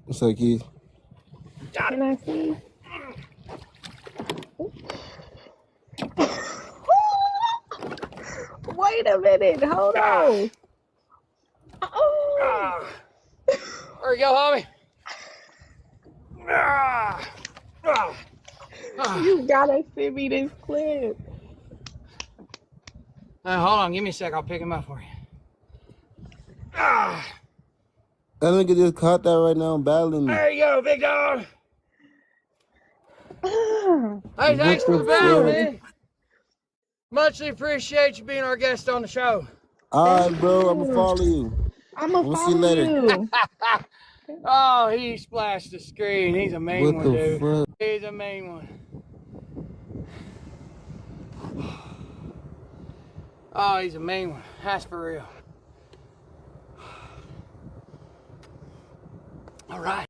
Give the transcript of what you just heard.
What's up, Keith? Can I see? Wait a minute. Hold on. Oh. There you go, homie. You gotta send me this clip. Hold on, give me a sec. I'll pick him up for you. That nigga just caught that right now battling me. There you go, big dog. Hey, thanks What for the the battle, fuck? man. Muchly appreciate you being our guest on the show. All right, bro. I'm gonna follow you. I'ma We'll see you follow later. you. Oh, he splashed the screen. He's a mean What one, the dude. fuck? He's a mean one. Oh, he's a mean one. That's for real. All right.